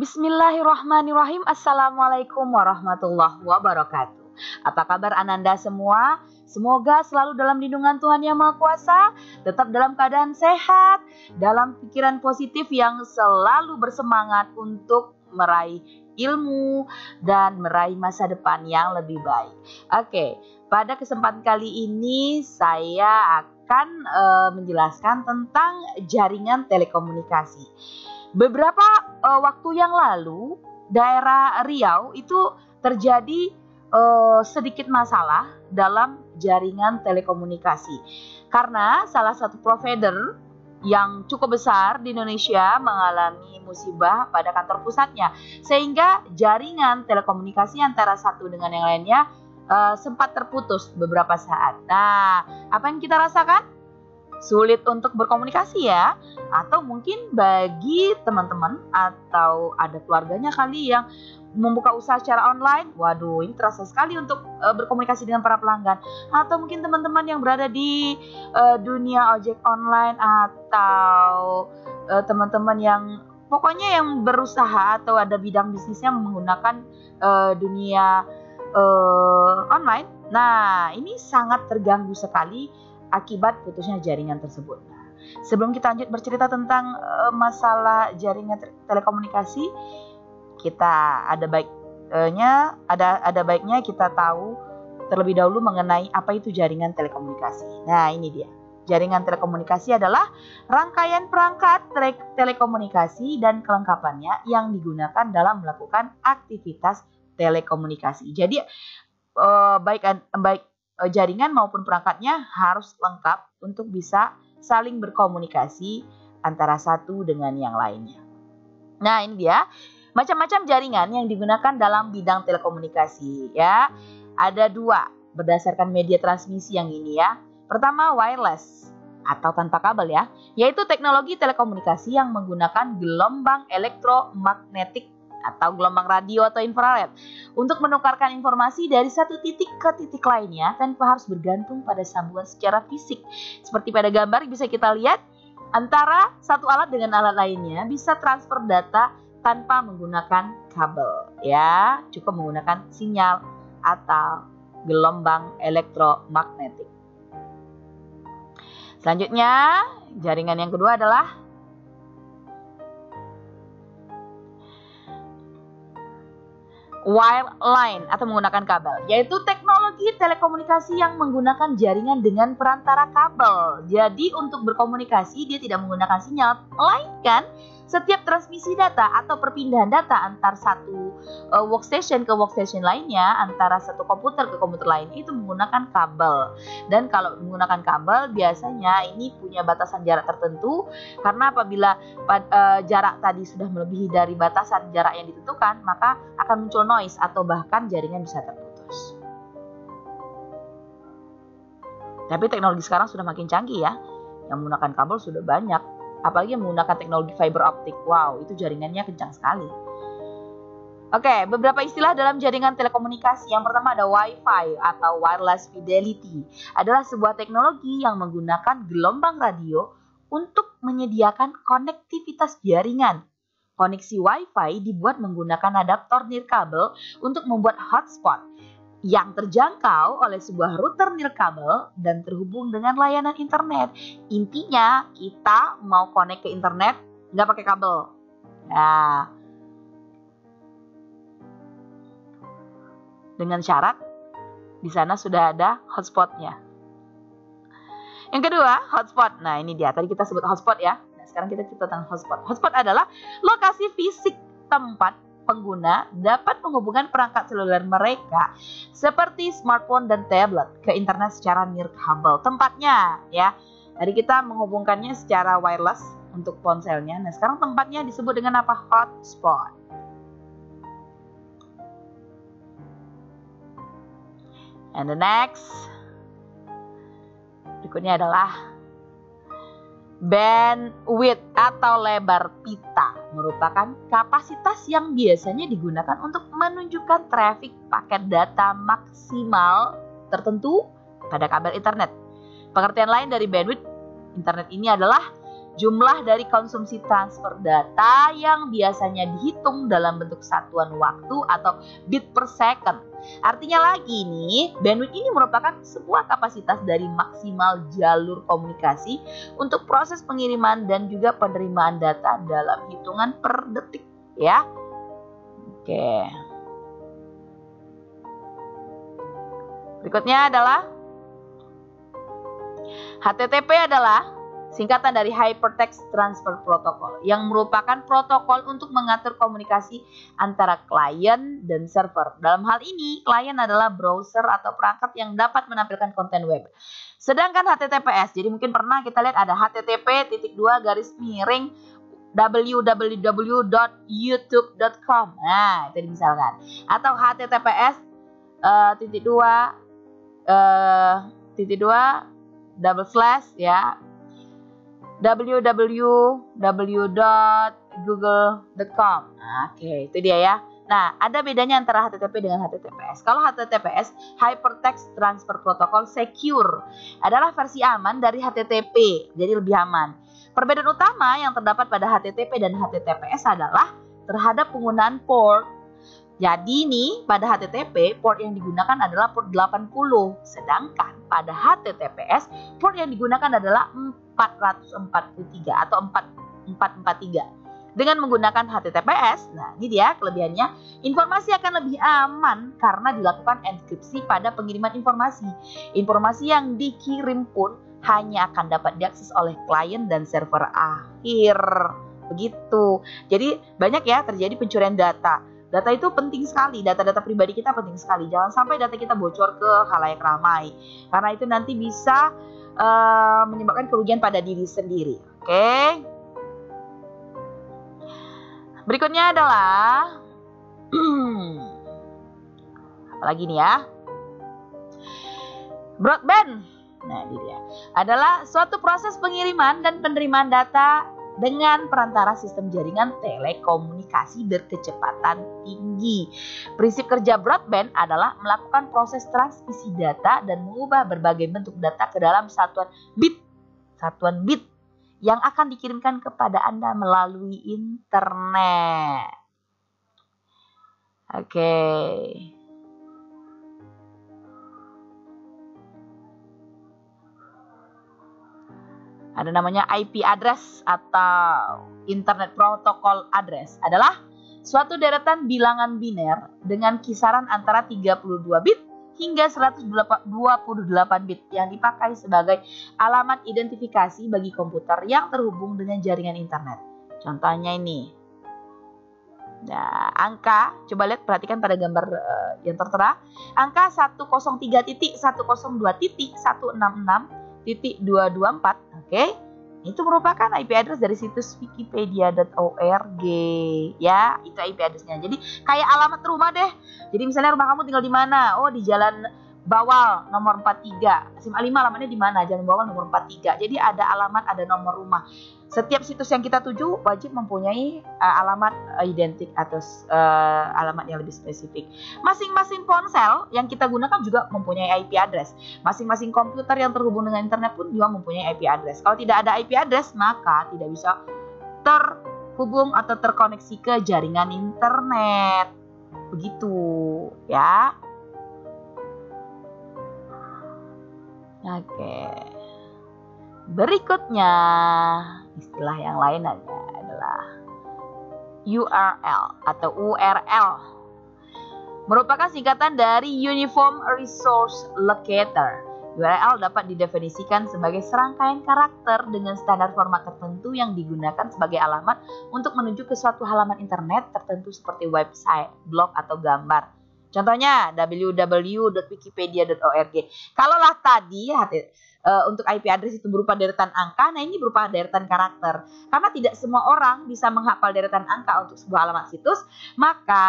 Bismillahirrahmanirrahim. Assalamualaikum warahmatullahi wabarakatuh. Apa kabar Ananda semua? Semoga selalu dalam lindungan Tuhan Yang Maha Kuasa, tetap dalam keadaan sehat, dalam pikiran positif yang selalu bersemangat untuk meraih ilmu dan meraih masa depan yang lebih baik. Oke, pada kesempatan kali ini saya akan menjelaskan tentang jaringan telekomunikasi. Beberapa waktu yang lalu, daerah Riau itu terjadi sedikit masalah dalam jaringan telekomunikasi. Karena salah satu provider yang cukup besar di Indonesia mengalami musibah pada kantor pusatnya. Sehingga jaringan telekomunikasi antara satu dengan yang lainnya sempat terputus beberapa saat. Nah, apa yang kita rasakan? Sulit untuk berkomunikasi ya, atau mungkin bagi teman-teman atau ada keluarganya kali yang membuka usaha secara online, waduh ini terasa sekali untuk berkomunikasi dengan para pelanggan, atau mungkin teman-teman yang berada di dunia ojek online, atau teman-teman yang pokoknya yang berusaha atau ada bidang bisnisnya menggunakan dunia online. Nah, ini sangat terganggu sekali akibat putusnya jaringan tersebut. Nah, sebelum kita lanjut bercerita tentang masalah jaringan telekomunikasi, kita ada baiknya kita tahu terlebih dahulu mengenai apa itu jaringan telekomunikasi. Nah, ini dia. Jaringan telekomunikasi adalah rangkaian perangkat telekomunikasi dan kelengkapannya yang digunakan dalam melakukan aktivitas telekomunikasi. Jadi baik jaringan maupun perangkatnya harus lengkap untuk bisa saling berkomunikasi antara satu dengan yang lainnya. Nah, ini dia macam-macam jaringan yang digunakan dalam bidang telekomunikasi ya. Ada dua berdasarkan media transmisi yang ini ya. Pertama, wireless atau tanpa kabel ya, yaitu teknologi telekomunikasi yang menggunakan gelombang elektromagnetik atau gelombang radio atau infrared untuk menukarkan informasi dari satu titik ke titik lainnya tanpa harus bergantung pada sambungan secara fisik. Seperti pada gambar bisa kita lihat, antara satu alat dengan alat lainnya bisa transfer data tanpa menggunakan kabel ya, cukup menggunakan sinyal atau gelombang elektromagnetik. Selanjutnya, jaringan yang kedua adalah wireline atau menggunakan kabel, yaitu teknologi telekomunikasi yang menggunakan jaringan dengan perantara kabel. Jadi untuk berkomunikasi dia tidak menggunakan sinyal, melainkan setiap transmisi data atau perpindahan data antar satu workstation ke workstation lainnya, antara satu komputer ke komputer lain itu menggunakan kabel. Dan kalau menggunakan kabel biasanya ini punya batasan jarak tertentu, karena apabila jarak tadi sudah melebihi dari batasan jarak yang ditentukan, maka akan muncul noise atau bahkan jaringan bisa terputus. Tapi teknologi sekarang sudah makin canggih ya, yang menggunakan kabel sudah banyak. Apalagi yang menggunakan teknologi fiber optik. Wow, itu jaringannya kencang sekali. Oke, beberapa istilah dalam jaringan telekomunikasi. Yang pertama ada Wi-Fi atau wireless fidelity. Adalah sebuah teknologi yang menggunakan gelombang radio untuk menyediakan konektivitas jaringan. Koneksi Wi-Fi dibuat menggunakan adaptor nirkabel untuk membuat hotspot yang terjangkau oleh sebuah router nirkabel dan terhubung dengan layanan internet. Intinya kita mau connect ke internet nggak pakai kabel. Nah, dengan syarat di sana sudah ada hotspotnya. Yang kedua, hotspot. Nah, ini dia. Tadi kita sebut hotspot ya. Nah, sekarang kita cerita tentang hotspot. Hotspot adalah lokasi fisik tempat pengguna dapat menghubungkan perangkat seluler mereka seperti smartphone dan tablet ke internet secara nirkabel. Tempatnya ya, tadi kita menghubungkannya secara wireless untuk ponselnya. Nah, sekarang tempatnya disebut dengan apa? Hotspot. And the next, berikutnya adalah bandwidth atau lebar pita, merupakan kapasitas yang biasanya digunakan untuk menunjukkan traffic paket data maksimal tertentu pada kabel internet. Pengertian lain dari bandwidth internet ini adalah jumlah dari konsumsi transfer data yang biasanya dihitung dalam bentuk satuan waktu atau bit per second. Artinya lagi nih, bandwidth ini merupakan sebuah kapasitas dari maksimal jalur komunikasi untuk proses pengiriman dan juga penerimaan data dalam hitungan per detik ya. Oke. Berikutnya adalah HTTP adalah singkatan dari Hypertext Transfer Protocol yang merupakan protokol untuk mengatur komunikasi antara klien dan server. Dalam hal ini, klien adalah browser atau perangkat yang dapat menampilkan konten web. Sedangkan HTTPS, jadi mungkin pernah kita lihat ada http://www.youtube.com. Nah, itu misalkan. Atau https // www.google.com. Oke, itu dia ya. Nah, ada bedanya antara HTTP dengan HTTPS. Kalau HTTPS, Hypertext Transfer Protocol Secure, adalah versi aman dari HTTP, jadi lebih aman. Perbedaan utama yang terdapat pada HTTP dan HTTPS adalah terhadap penggunaan port. Jadi nih, pada HTTP, port yang digunakan adalah port 80. Sedangkan pada HTTPS, port yang digunakan adalah 443 atau 4443. Dengan menggunakan HTTPS, nah ini dia kelebihannya, informasi akan lebih aman karena dilakukan enkripsi pada pengiriman informasi. Informasi yang dikirim pun hanya akan dapat diakses oleh klien dan server akhir. Begitu. Jadi banyak ya terjadi pencurian data. Data itu penting sekali, data-data pribadi kita penting sekali. Jangan sampai data kita bocor ke khalayak ramai. Karena itu nanti bisa menyebabkan kerugian pada diri sendiri. Oke. Berikutnya adalah apalagi nih ya? Broadband. Nah, ini dia. Adalah suatu proses pengiriman dan penerimaan data dengan perantara sistem jaringan telekomunikasi berkecepatan tinggi. Prinsip kerja broadband adalah melakukan proses transmisi data dan mengubah berbagai bentuk data ke dalam satuan bit yang akan dikirimkan kepada Anda melalui internet. Oke. Ada namanya IP address atau Internet Protocol Address, adalah suatu deretan bilangan biner dengan kisaran antara 32 bit hingga 128 bit yang dipakai sebagai alamat identifikasi bagi komputer yang terhubung dengan jaringan internet. Contohnya ini. Nah, angka, coba lihat, perhatikan pada gambar yang tertera. Angka 103.102.166.224, oke? Itu merupakan IP address dari situs wikipedia.org, ya, itu IP addressnya. Jadi kayak alamat rumah deh. Jadi misalnya rumah kamu tinggal di mana? Oh, di Jalan Bawal nomor 43. SMA 5 alamatnya di mana? Jalan Bawal nomor 43. Jadi ada alamat, ada nomor rumah. Setiap situs yang kita tuju wajib mempunyai alamat identik atau alamat yang lebih spesifik. Masing-masing ponsel yang kita gunakan juga mempunyai IP address. Masing-masing komputer yang terhubung dengan internet pun juga mempunyai IP address. Kalau tidak ada IP address, maka tidak bisa terhubung atau terkoneksi ke jaringan internet. Begitu, ya. Oke. Berikutnya, istilah yang lain adalah URL atau URL. Merupakan singkatan dari Uniform Resource Locator. URL dapat didefinisikan sebagai serangkaian karakter dengan standar format tertentu yang digunakan sebagai alamat untuk menuju ke suatu halaman internet tertentu seperti website, blog, atau gambar. Contohnya www.wikipedia.org. Kalaulah tadi untuk IP address itu berupa deretan angka, nah ini berupa deretan karakter. Karena tidak semua orang bisa menghafal deretan angka untuk sebuah alamat situs, maka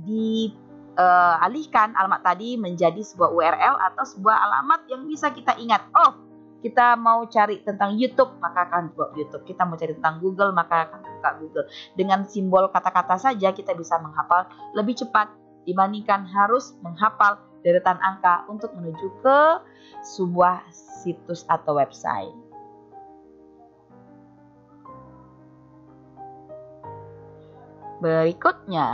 dialihkan alamat tadi menjadi sebuah URL atau sebuah alamat yang bisa kita ingat. Oh, kita mau cari tentang YouTube, maka akan buat YouTube. Kita mau cari tentang Google, maka akan buka Google. Dengan simbol kata-kata saja kita bisa menghafal lebih cepat dibandingkan harus menghafal deretan angka untuk menuju ke sebuah situs atau website. Berikutnya,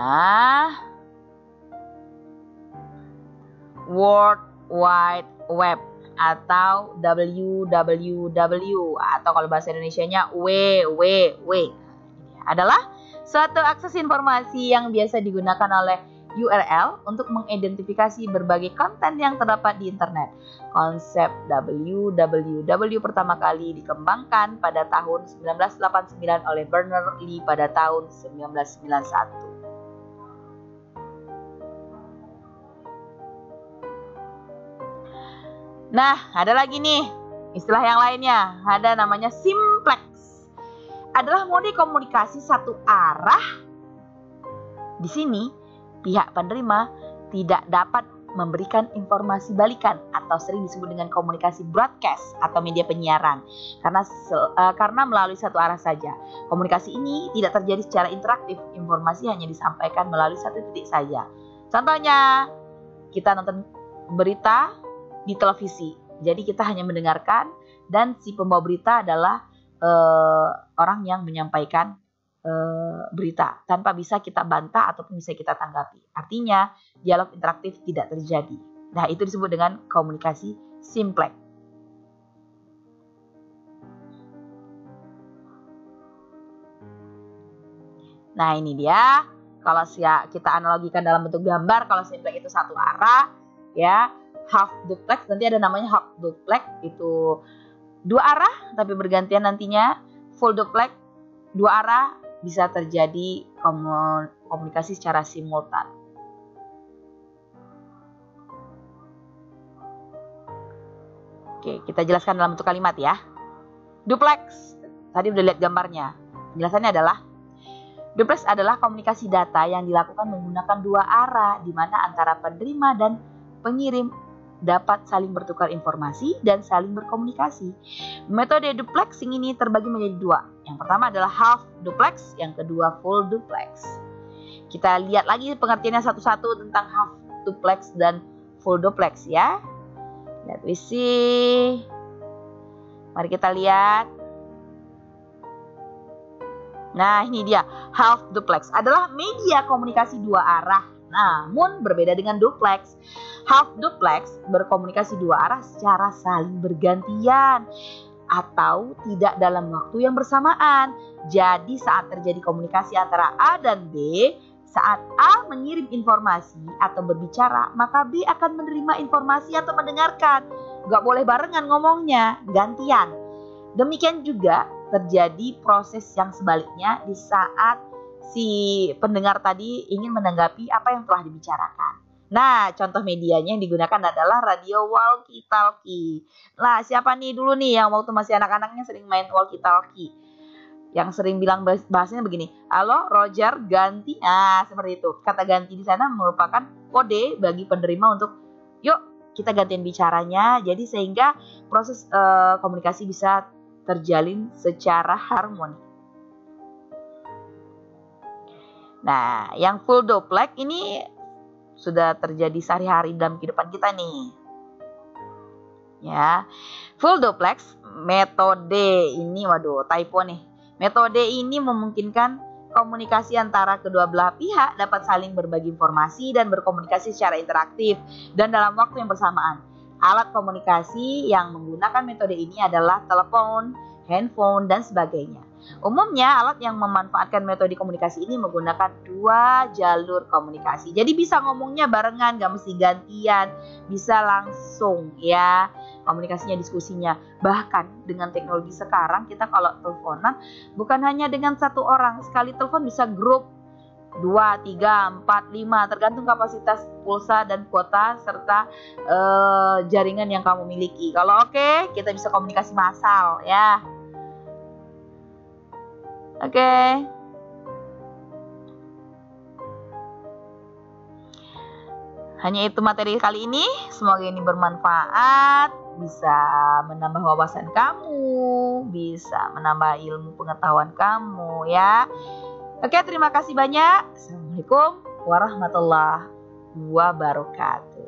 World Wide Web atau WWW atau kalau bahasa Indonesianya WWW adalah suatu akses informasi yang biasa digunakan oleh URL untuk mengidentifikasi berbagai konten yang terdapat di internet. Konsep WWW pertama kali dikembangkan pada tahun 1989 oleh Berners-Lee pada tahun 1991. Nah, ada lagi nih istilah yang lainnya. Ada namanya simplex. Adalah mode komunikasi satu arah. Di sini, pihak penerima tidak dapat memberikan informasi balikan atau sering disebut dengan komunikasi broadcast atau media penyiaran karena melalui satu arah saja. Komunikasi ini tidak terjadi secara interaktif. Informasi hanya disampaikan melalui satu titik saja. Contohnya, kita nonton berita di televisi. Jadi kita hanya mendengarkan dan si pembawa berita adalah orang yang menyampaikan berita tanpa bisa kita bantah ataupun bisa kita tanggapi. Artinya dialog interaktif tidak terjadi. Nah, itu disebut dengan komunikasi simplex. Nah, ini dia. Kalau kita analogikan dalam bentuk gambar, kalau simplex itu satu arah, ya. Half duplex, nanti ada namanya half duplex, itu dua arah tapi bergantian nantinya. Full duplex, dua arah, bisa terjadi komunikasi secara simultan. Oke, kita jelaskan dalam bentuk kalimat ya. Duplex, tadi udah lihat gambarnya. Penjelasannya adalah duplex adalah komunikasi data yang dilakukan menggunakan dua arah, di mana antara penerima dan pengirim dapat saling bertukar informasi dan saling berkomunikasi. Metode duplexing ini terbagi menjadi dua. Yang pertama adalah half duplex, yang kedua full duplex. Kita lihat lagi pengertiannya satu-satu tentang half duplex dan full duplex ya. Let me see. Mari kita lihat. Nah, ini dia. Half duplex adalah media komunikasi dua arah, namun berbeda dengan duplex. Half duplex berkomunikasi dua arah secara saling bergantian atau tidak dalam waktu yang bersamaan. Jadi saat terjadi komunikasi antara A dan B, saat A mengirim informasi atau berbicara, maka B akan menerima informasi atau mendengarkan. Gak boleh barengan ngomongnya, gantian. Demikian juga terjadi proses yang sebaliknya di saat si pendengar tadi ingin menanggapi apa yang telah dibicarakan. Nah, contoh medianya yang digunakan adalah radio walkie-talkie. Nah, siapa nih dulu nih yang waktu masih anak-anaknya sering main walkie-talkie? Yang sering bilang bahasanya begini, halo Roger, ganti. Nah, seperti itu. Kata ganti di sana merupakan kode bagi penerima untuk, yuk kita gantian bicaranya. Jadi sehingga proses komunikasi bisa terjalin secara harmoni. Nah, yang full duplex ini sudah terjadi sehari-hari dalam kehidupan kita nih. Ya. Full duplex metode ini, waduh, typo nih. Metode ini memungkinkan komunikasi antara kedua belah pihak dapat saling berbagi informasi dan berkomunikasi secara interaktif dan dalam waktu yang bersamaan. Alat komunikasi yang menggunakan metode ini adalah telepon, handphone, dan sebagainya. Umumnya alat yang memanfaatkan metode komunikasi ini menggunakan dua jalur komunikasi. Jadi bisa ngomongnya barengan, gak mesti gantian, bisa langsung ya komunikasinya, diskusinya. Bahkan dengan teknologi sekarang kita kalau teleponan bukan hanya dengan satu orang, sekali telepon bisa grup 2, 3, 4, 5 tergantung kapasitas pulsa dan kuota serta jaringan yang kamu miliki. Kalau oke, kita bisa komunikasi massal ya. Oke. Hanya itu materi kali ini. Semoga ini bermanfaat, bisa menambah wawasan kamu, bisa menambah ilmu pengetahuan kamu ya. Oke, terima kasih banyak. Assalamualaikum warahmatullahi wabarakatuh.